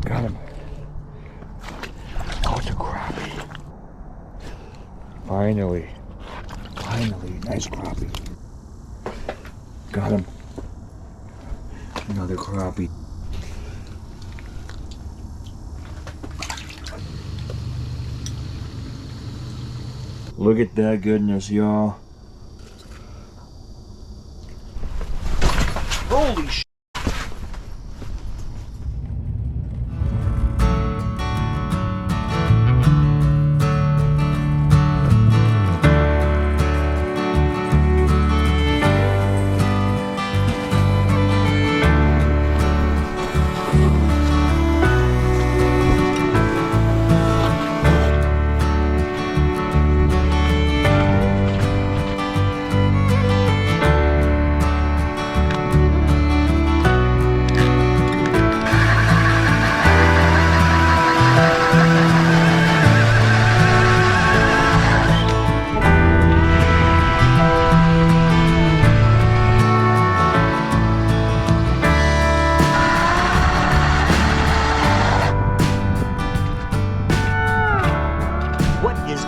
Got him. Oh, it's a crappie. Finally. Finally, nice crappie. Got him. Another crappie. Look at that goodness, y'all. Holy sh!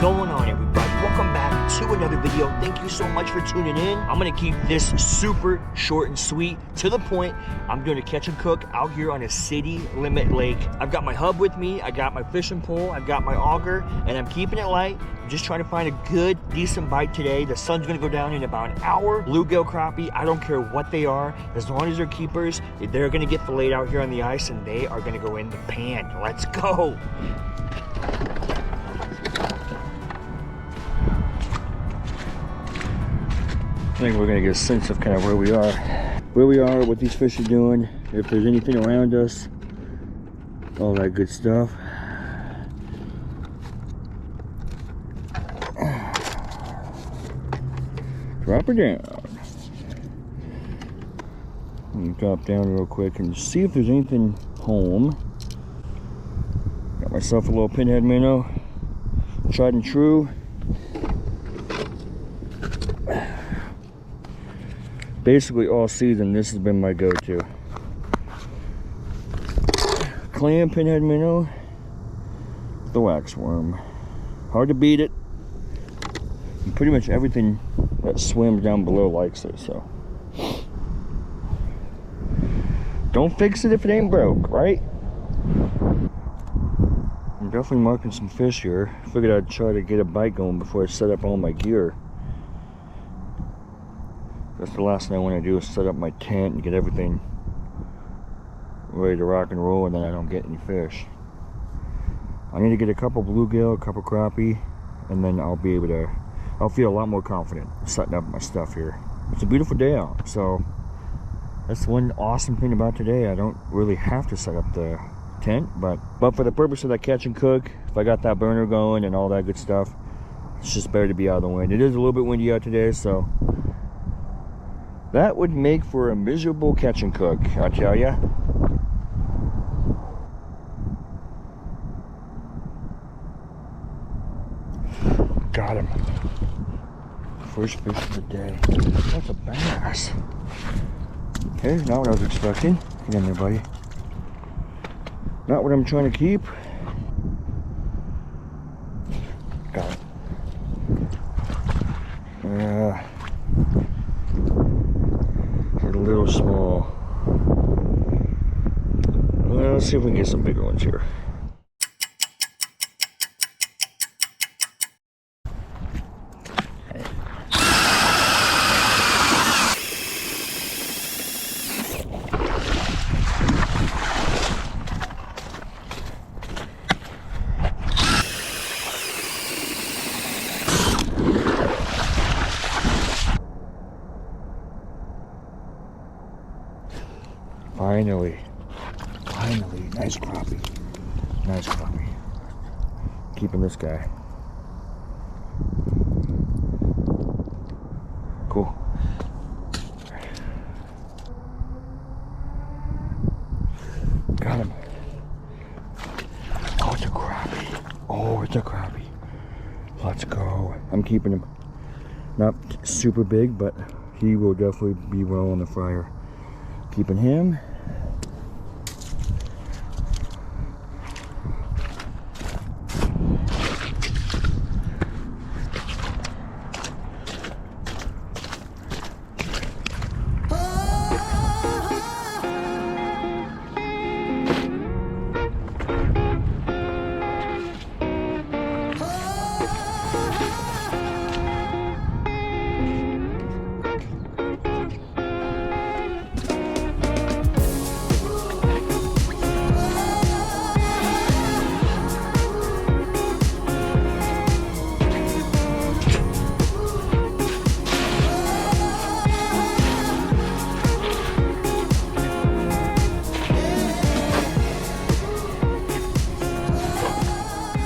Going on, everybody? Welcome back to another video. Thank you so much for tuning in. I'm gonna keep this super short and sweet, to the point. I'm doing a catch and cook out here on a city limit lake. I've got my hub with me, I got my fishing pole, I've got my auger, and I'm keeping it light. I'm just trying to find a good, decent bite today. The sun's gonna go down in about an hour. Bluegill, crappie, I don't care what they are, as long as they're keepers, they're gonna get filleted out here on the ice and they are gonna go in the pan. Let's go. I think we're gonna get a sense of kind of where we are, what these fish are doing, if there's anything around us, all that good stuff. Drop her down. Let me drop down real quick and see if there's anything home. Got myself a little pinhead minnow, tried and true. Basically all season, this has been my go-to. Clam, pinhead minnow, the wax worm. Hard to beat it. And pretty much everything that swims down below likes it, so. Don't fix it if it ain't broke, right? I'm definitely marking some fish here. Figured I'd try to get a bite going before I set up all my gear. That's the last thing I want to do is set up my tent and get everything ready to rock and roll, and then I don't get any fish. I need to get a couple bluegill, a couple crappie, and then I'll feel a lot more confident setting up my stuff here. It's a beautiful day out, so that's one awesome thing about today. I don't really have to set up the tent, but for the purpose of that catch and cook, if I got that burner going and all that good stuff, it's just better to be out of the wind. It is a little bit windy out today, so that would make for a miserable catch and cook, I tell ya. Got him. First fish of the day. That's a bass. Okay, not what I was expecting. Get in there, buddy. Not what I'm trying to keep. Got it. A little small. Well, let's see if we can get some bigger ones here. Finally, nice crappie. Nice crappie. Keeping this guy. Cool. Got him. Oh, it's a crappie. Oh, it's a crappie. Let's go. I'm keeping him. Not super big, but he will definitely be well on the fryer. Keeping him.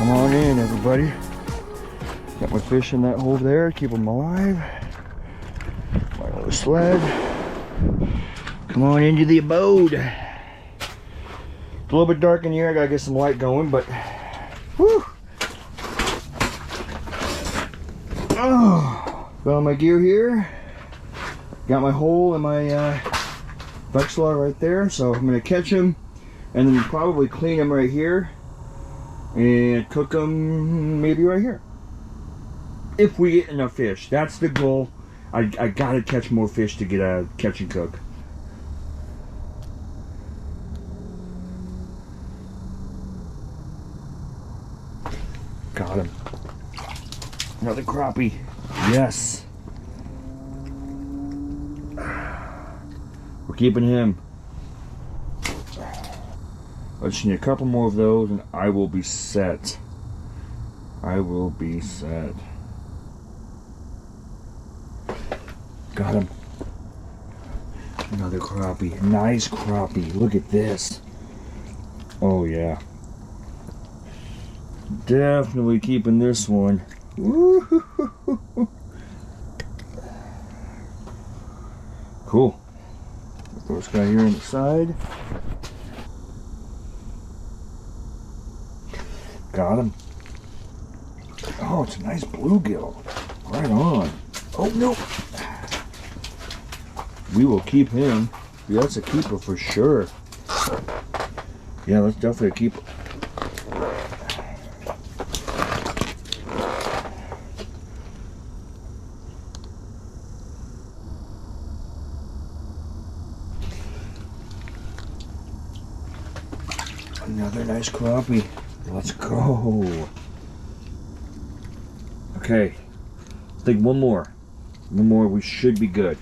Come on in, everybody. Got my fish in that hole there, keep them alive. My little sled. Come on into the abode. It's a little bit dark in here, I gotta get some light going, but whew. Oh, found my gear here. Got my hole and my Vexilar right there, so I'm gonna catch him and then probably clean him right here and cook him maybe right here. If we get enough fish, that's the goal. I gotta catch more fish to get a catch and cook. Got him. Another crappie. Yes. We're keeping him. I just need a couple more of those and I will be set. I will be set. Got him. Another crappie. Nice crappie. Look at this. Oh yeah. Definitely keeping this one. Woo-hoo-hoo-hoo. Cool. Throw this guy here on the side. Got him. Oh, it's a nice bluegill. Right on. Oh, no. We will keep him. Yeah, that's a keeper for sure. Yeah, that's definitely a keeper. Another nice crappie. Let's go. Okay. I think one more. One more, we should be good.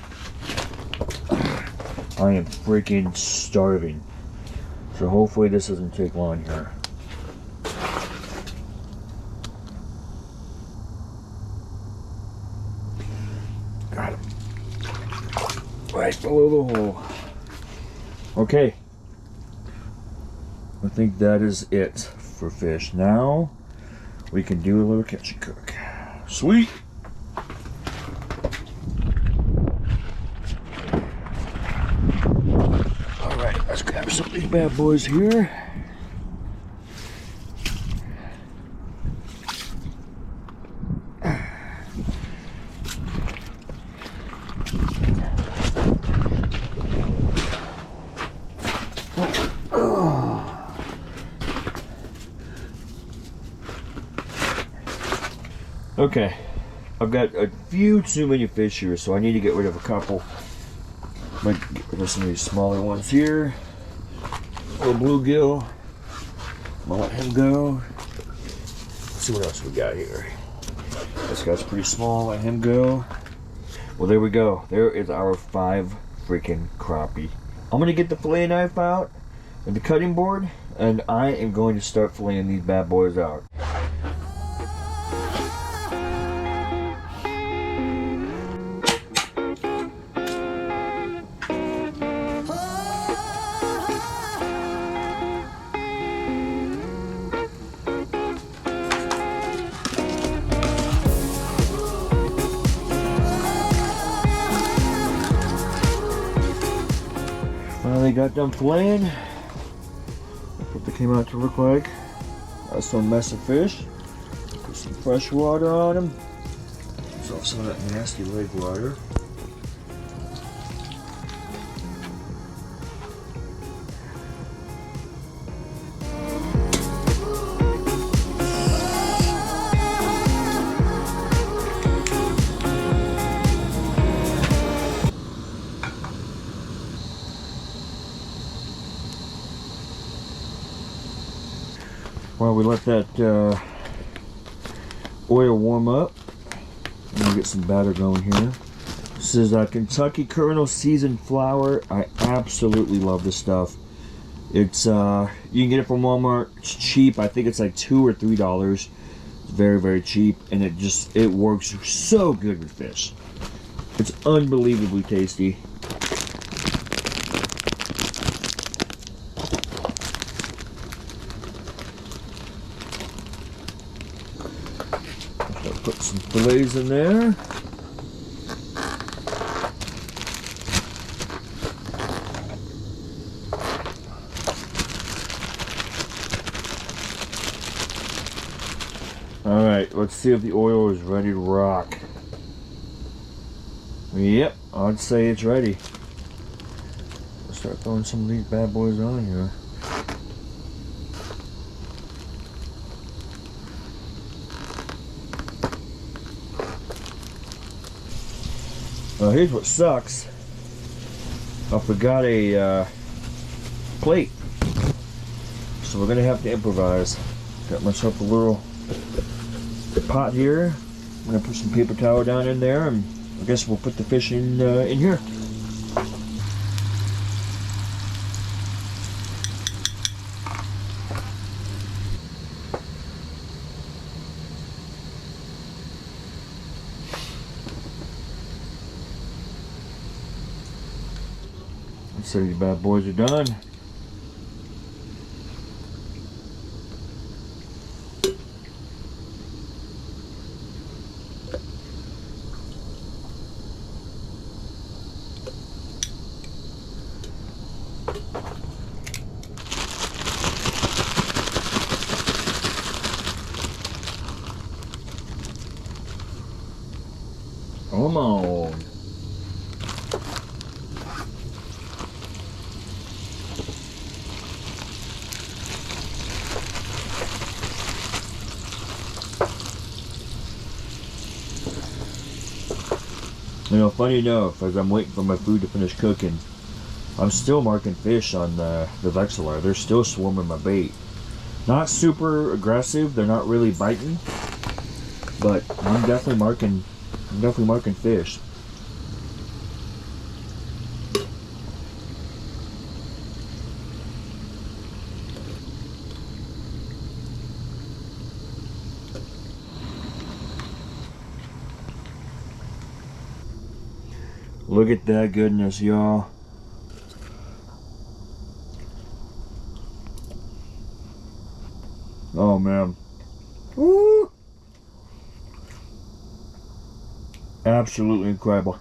I am freaking starving. So hopefully this doesn't take long here. Got him. Right below the hole. Okay. I think that is it for fish. Now we can do a little catch and cook. Sweet. All right, let's grab some of these bad boys here. Okay, I've got a few too many fish here, so I need to get rid of a couple. Might get rid of some of these smaller ones here. Little bluegill. I'm gonna let him go. Let's see what else we got here. This guy's pretty small. Let him go. Well, there we go. There is our 5 freaking crappie. I'm gonna get the fillet knife out and the cutting board, and I am going to start filleting these bad boys out. Finally got done filleting. That's what they came out to look like. That's some mess of fish. Put some fresh water on them. There's off some of that nasty lake water. While we let that oil warm up, I'm gonna get some batter going here. This is Kentucky Colonel seasoned flour. I absolutely love this stuff. It's you can get it from Walmart. It's cheap. I think it's like $2 or $3. It's very, very cheap, and it works so good with fish. It's unbelievably tasty. Put some fillets in there. Alright, let's see if the oil is ready to rock. Yep, I'd say it's ready. Let's start throwing some of these bad boys on here. Here's what sucks. I forgot a plate. So we're gonna have to improvise. Got myself a little pot here. I'm gonna put some paper towel down in there, and I guess we'll put the fish in here. Let's say these bad boys are done. Come on. You know, funny enough, as I'm waiting for my food to finish cooking, I'm still marking fish on the Vexilar. They're still swarming my bait. Not super aggressive, they're not really biting, but I'm definitely marking fish. Look at that goodness, y'all. Oh man. Woo! Absolutely incredible.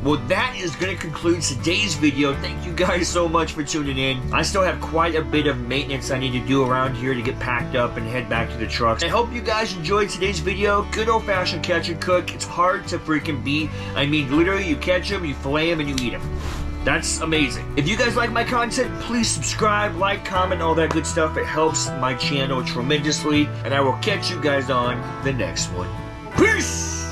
Well, that is going to conclude today's video. Thank you guys so much for tuning in. I still have quite a bit of maintenance I need to do around here to get packed up and head back to the truck. I hope you guys enjoyed today's video. Good old-fashioned catch and cook. It's hard to freaking beat. I mean, literally, you catch them, you fillet them, and you eat them. That's amazing. If you guys like my content, please subscribe, like, comment, all that good stuff. It helps my channel tremendously. And I will catch you guys on the next one. Peace!